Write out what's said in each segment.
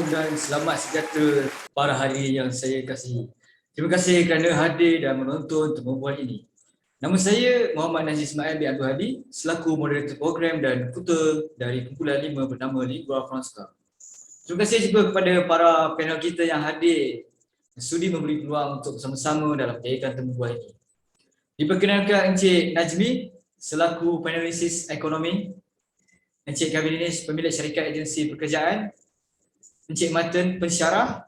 Assalamualaikum dan selamat sejahtera para hadirin yang saya kasihi. Terima kasih kerana hadir dan menonton pertemuan ini. Nama saya Muhammad Najib Ismail bin Abdul Hadi selaku moderator program dan ketua dari kumpulan 5 bernama Lingua Franca. Terima kasih juga kepada para panel kita yang hadir sudi memberi peluang untuk bersama-sama dalam menjayakan pertemuan ini. Diperkenalkan Encik Najmi selaku panelisis ekonomi, Encik Kabinis pemilik syarikat agensi pekerjaan, Encik Maten pensyarah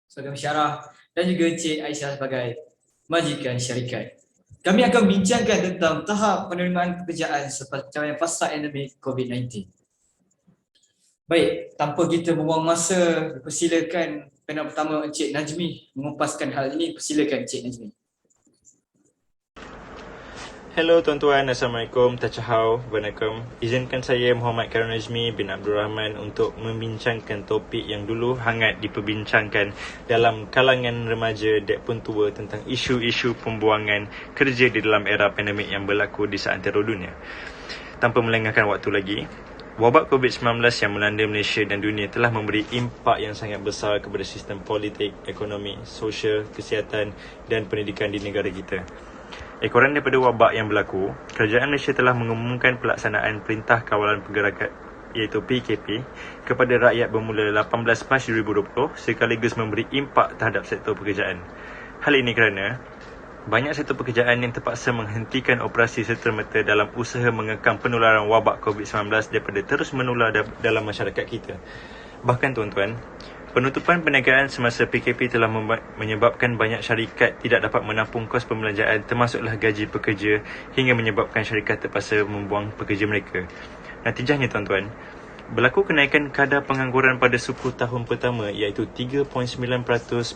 sebagai pensyarah dan juga Encik Aisyah sebagai majikan syarikat. Kami akan bincangkan tentang tahap penerimaan pekerjaan selepas pencapaian fasa endemik COVID-19. Baik, tanpa kita membuang masa, persilakan panel pertama Encik Najmi mengupaskan hal ini. Persilakan Encik Najmi. Hello tuan-tuan, Assalamualaikum, Tachahau, Waalaikum. Izinkan saya Muhammad Karun Najmi bin Abdul Rahman untuk membincangkan topik yang dulu hangat diperbincangkan dalam kalangan remaja dan pun tua tentang isu-isu pembuangan kerja di dalam era pandemik yang berlaku di seantero dunia. Tanpa melengahkan waktu lagi, wabak COVID-19 yang melanda Malaysia dan dunia telah memberi impak yang sangat besar kepada sistem politik, ekonomi, sosial, kesihatan dan pendidikan di negara kita. Ekoran daripada wabak yang berlaku, Kerajaan Malaysia telah mengumumkan pelaksanaan Perintah Kawalan Pergerakan iaitu PKP kepada rakyat bermula 18 Mac 2020 sekaligus memberi impak terhadap sektor pekerjaan. Hal ini kerana banyak sektor pekerjaan yang terpaksa menghentikan operasi serta-merta dalam usaha mengekang penularan wabak COVID-19 daripada terus menular dalam masyarakat kita. Bahkan tuan-tuan, penutupan perniagaan semasa PKP telah menyebabkan banyak syarikat tidak dapat menampung kos pembelanjaan termasuklah gaji pekerja hingga menyebabkan syarikat terpaksa membuang pekerja mereka. Natijahnya tuan-tuan, berlaku kenaikan kadar pengangguran pada suku tahun pertama iaitu 3.9%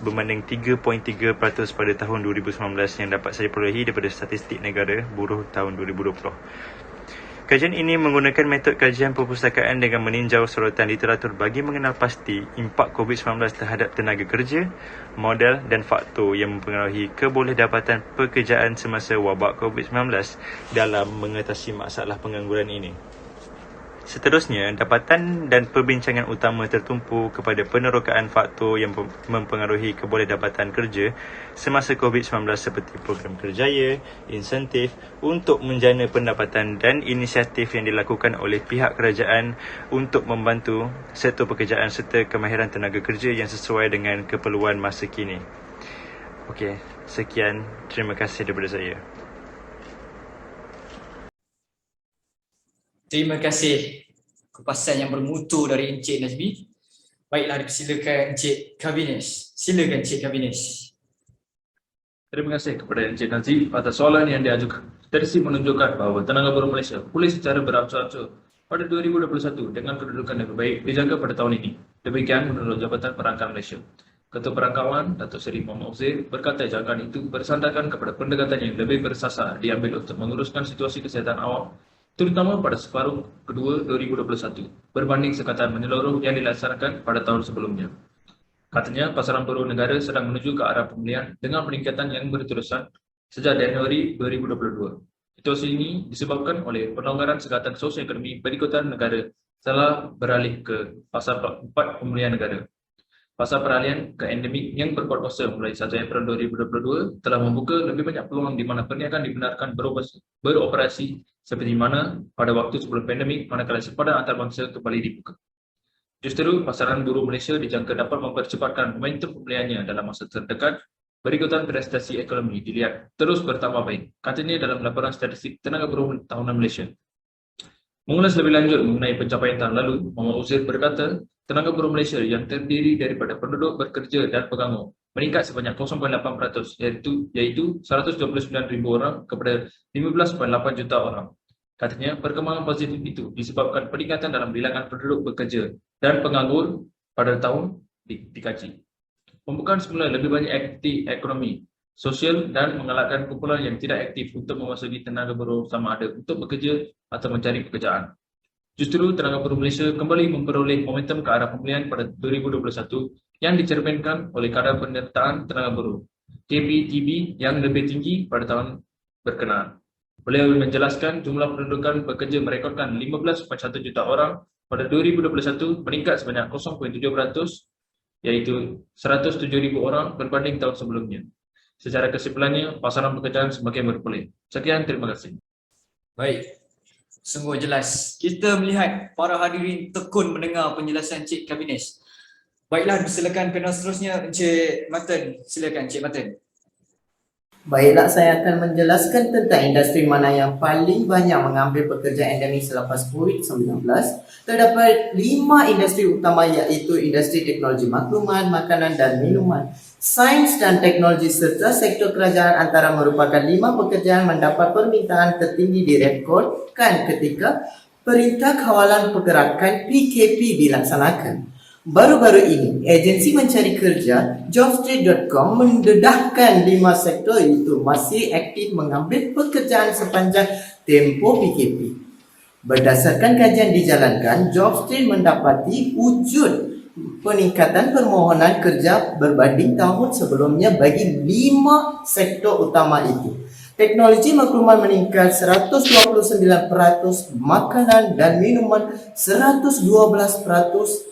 berbanding 3.3% pada tahun 2019 yang dapat saya perolehi daripada Statistik Negara Buruh tahun 2020. Kajian ini menggunakan metod kajian perpustakaan dengan meninjau sorotan literatur bagi mengenal pasti impak COVID-19 terhadap tenaga kerja, modal dan faktor yang mempengaruhi kebolehdapatan pekerjaan semasa wabak COVID-19 dalam mengatasi masalah pengangguran ini. Seterusnya, dapatan dan perbincangan utama tertumpu kepada penerokaan faktor yang mempengaruhi kebolehdapatan kerja semasa COVID-19 seperti program kerjaya, insentif untuk menjana pendapatan dan inisiatif yang dilakukan oleh pihak kerajaan untuk membantu sektor pekerjaan serta kemahiran tenaga kerja yang sesuai dengan keperluan masa kini. Okey, sekian. Terima kasih daripada saya. Terima kasih kupasan yang bermutu dari Encik Najmi. Baiklah, dipersilakan Encik Kabinis. Silakan Encik Kabinis. Terima kasih kepada Encik Najib atas soalan yang diajukan. Tersi menunjukkan bahawa tenaga buruh Malaysia pulih secara berangsur-angsur pada 2021 dengan kedudukan lebih baik dijaga pada tahun ini. Demikian menurut Jabatan Perangkat Malaysia. Ketua Perangkawan Datuk Seri Muhammad Uzair berkata jangkaan itu bersandarkan kepada pendekatan yang lebih bersasar diambil untuk menguruskan situasi kesihatan awam terutama pada separuh kedua 2021 berbanding sekatan menyeluruh yang dilaksanakan pada tahun sebelumnya. Katanya, pasaran buruh negara sedang menuju ke arah pemulihan dengan peningkatan yang berterusan sejak Januari 2022. Situasi ini disebabkan oleh pelonggaran sekatan sosio-ekonomi berikutan negara telah beralih ke fasa 4 pemulihan negara. Fasa peralihan ke endemik yang berkuasa mulai 1 April 2022 telah membuka lebih banyak peluang di mana perniagaan dibenarkan beroperasi seperti mana pada waktu sebelum pandemik manakala sepadan antarabangsa kembali dibuka. Justru pasaran buruh Malaysia dijangka dapat mempercepatkan momentum pemulihannya dalam masa terdekat berikutan prestasi ekonomi dilihat terus bertambah baik. Katanya dalam laporan statistik tenaga buruh tahunan Malaysia. Mengulas lebih lanjut mengenai pencapaian tahun lalu, Muhammad Uzair berkata, tenaga buruh Malaysia yang terdiri daripada penduduk bekerja dan peganggu meningkat sebanyak 0.8% iaitu 129,000 orang kepada 15.8 juta orang. Katanya, perkembangan positif itu disebabkan peningkatan dalam bilangan penduduk bekerja dan penganggur pada tahun dikaji. Pembukaan semula lebih banyak aktiviti ekonomi, sosial dan mengalahkan kumpulan yang tidak aktif untuk memasuki tenaga buruh sama ada untuk bekerja atau mencari pekerjaan. Justru tenaga buruh Malaysia kembali memperoleh momentum ke arah pemulihan pada 2021 yang dicerminkan oleh kadar penyertaan tenaga buruh KPTB yang lebih tinggi pada tahun berkenaan. Beliau menjelaskan jumlah pendudukan bekerja merekodkan 15.1 juta orang pada 2021 meningkat sebanyak 0.7%, yaitu 107,000 orang berbanding tahun sebelumnya. Secara kesimpulannya, pasaran pekerjaan semakin berpulih. Sekian, terima kasih. Baik, sungguh jelas. Kita melihat para hadirin tekun mendengar penjelasan Cik Kabines. Baiklah, silakan panel seterusnya Encik Martin. Silakan Cik Martin. Baiklah, saya akan menjelaskan tentang industri mana yang paling banyak mengambil pekerja endemik selepas COVID-19. Terdapat 5 industri utama, iaitu industri teknologi maklumat, makanan dan minuman, sains dan teknologi serta sektor kerajaan antara merupakan 5 pekerjaan mendapat permintaan tertinggi direkodkan ketika Perintah Kawalan Pergerakan PKP dilaksanakan. Baru-baru ini, agensi mencari kerja Jobstreet.com mendedahkan 5 sektor itu masih aktif mengambil pekerjaan sepanjang tempoh PKP. Berdasarkan kajian dijalankan, Jobstreet mendapati wujud peningkatan permohonan kerja berbanding tahun sebelumnya bagi 5 sektor utama itu. Teknologi maklumat meningkat 129%, makanan dan minuman 112%,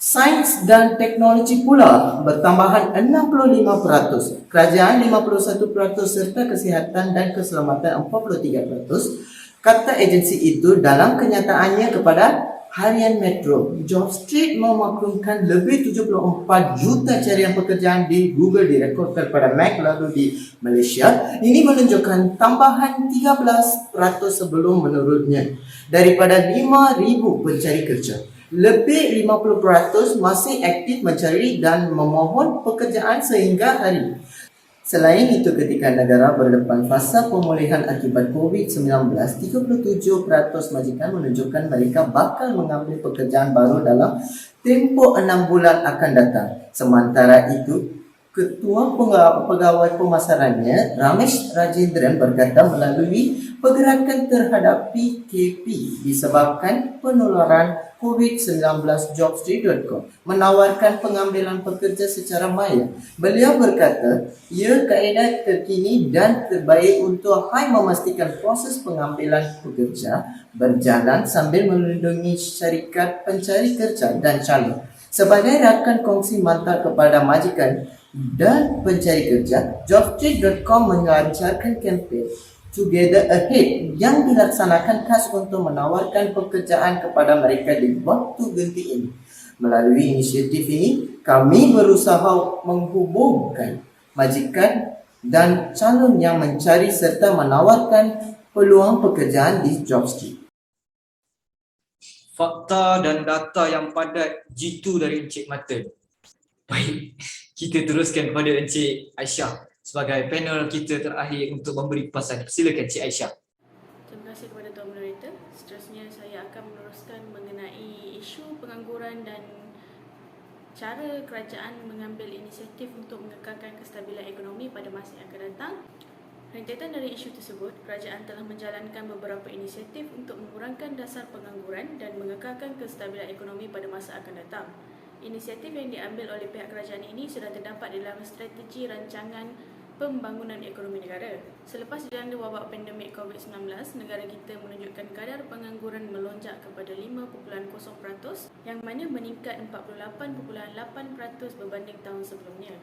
sains dan teknologi pula bertambahan 65%, kerajaan 51% serta kesihatan dan keselamatan 43%, kata agensi itu dalam kenyataannya kepada Harian Metro. Jobstreet memaklumkan lebih 74 juta carian pekerjaan di Google direkodkan pada Mac lalu di Malaysia. Ini menunjukkan tambahan 13% sebelum menurunnya daripada 5,000 pencari kerja. Lebih 50% masih aktif mencari dan memohon pekerjaan sehingga hari. Selain itu, ketika negara berdepan fasa pemulihan akibat COVID-19, 37% majikan menunjukkan mereka bakal mengambil pekerjaan baru dalam tempoh 6 bulan akan datang. Sementara itu, Ketua Pegawai Pemasarannya, Ramesh Rajendran berkata melalui pergerakan terhadap PKP disebabkan penularan COVID-19, Jobstreet.com menawarkan pengambilan pekerja secara maya. Beliau berkata, ia kaedah terkini dan terbaik untuk memastikan proses pengambilan pekerja berjalan sambil melindungi syarikat pencari kerja dan calon. Sebagai rakan kongsi mantap kepada majikan dan pencari kerja, Jobstreet.com melancarkan kempen Together Ahead yang dilaksanakan khas untuk menawarkan pekerjaan kepada mereka di waktu genting ini. Melalui inisiatif ini, kami berusaha menghubungkan majikan dan calon yang mencari serta menawarkan peluang pekerjaan di Jobstreet. Fakta dan data yang padat jitu dari Encik Martin. Baik, kita teruskan kepada Encik Aisyah sebagai panel kita terakhir untuk memberi kepasan. Silakan Encik Aisyah. Terima kasih kepada Tuan Moderator. Seterusnya saya akan meneruskan mengenai isu pengangguran dan cara kerajaan mengambil inisiatif untuk mengekalkan kestabilan ekonomi pada masa yang akan datang. Rentetan dari isu tersebut, kerajaan telah menjalankan beberapa inisiatif untuk mengurangkan dasar pengangguran dan mengekalkan kestabilan ekonomi pada masa akan datang. Inisiatif yang diambil oleh pihak kerajaan ini sudah terdapat dalam strategi rancangan pembangunan ekonomi negara. Selepas dilanda wabak pandemik COVID-19, negara kita menunjukkan kadar pengangguran melonjak kepada 5.0%, yang mana meningkat 48.8% berbanding tahun sebelumnya.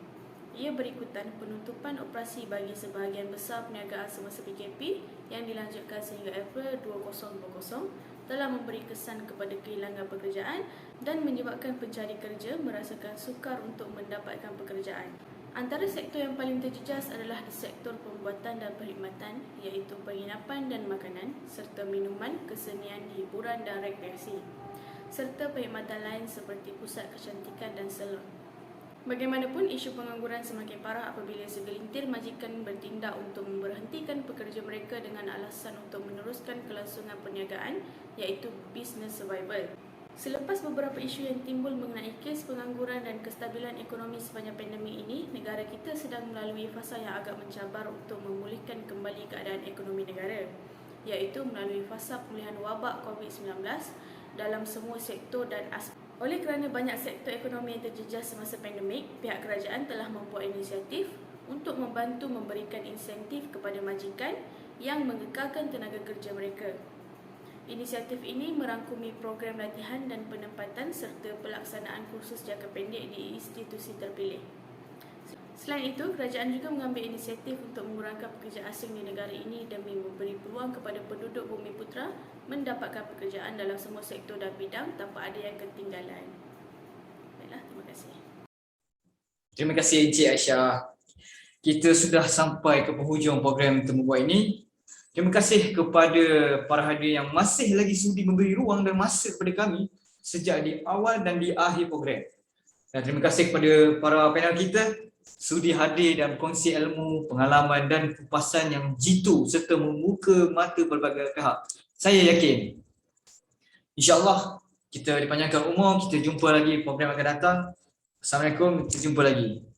Ia berikutan penutupan operasi bagi sebahagian besar perniagaan semasa PKP yang dilanjutkan sehingga April 2020 telah memberi kesan kepada kehilangan pekerjaan dan menyebabkan pencari kerja merasakan sukar untuk mendapatkan pekerjaan. Antara sektor yang paling terjejas adalah di sektor pembuatan dan perkhidmatan, iaitu penginapan dan makanan, serta minuman, kesenian, hiburan dan rekreasi, serta perkhidmatan lain seperti pusat kecantikan dan salon. Bagaimanapun, isu pengangguran semakin parah apabila segelintir majikan bertindak untuk memberhentikan pekerja mereka dengan alasan untuk meneruskan kelangsungan perniagaan, iaitu business survival. Selepas beberapa isu yang timbul mengenai kes pengangguran dan kestabilan ekonomi sepanjang pandemik ini, negara kita sedang melalui fasa yang agak mencabar untuk memulihkan kembali keadaan ekonomi negara, iaitu melalui fasa pemulihan wabak COVID-19 dalam semua sektor dan aspek. Oleh kerana banyak sektor ekonomi yang terjejas semasa pandemik, pihak kerajaan telah membuat inisiatif untuk membantu memberikan insentif kepada majikan yang mengekalkan tenaga kerja mereka. Inisiatif ini merangkumi program latihan dan penempatan serta pelaksanaan kursus jangka pendek di institusi terpilih. Selain itu, kerajaan juga mengambil inisiatif untuk mengurangkan pekerja asing di negara ini demi memberi peluang kepada penduduk Bumiputera mendapatkan pekerjaan dalam semua sektor dan bidang tanpa ada yang ketinggalan. Baiklah, terima kasih. Terima kasih Encik Aisyah. Kita sudah sampai ke penghujung program Temu Buat ini. Terima kasih kepada para hadirin yang masih lagi sudi memberi ruang dan masa kepada kami sejak di awal dan di akhir program. Dan terima kasih kepada para panel kita sudi hadir dan berkongsi ilmu, pengalaman dan kupasan yang jitu serta membuka mata berbagai pihak. Saya yakin InsyaAllah kita dipanjangkan umur, kita jumpa lagi program akan datang. Assalamualaikum, kita jumpa lagi.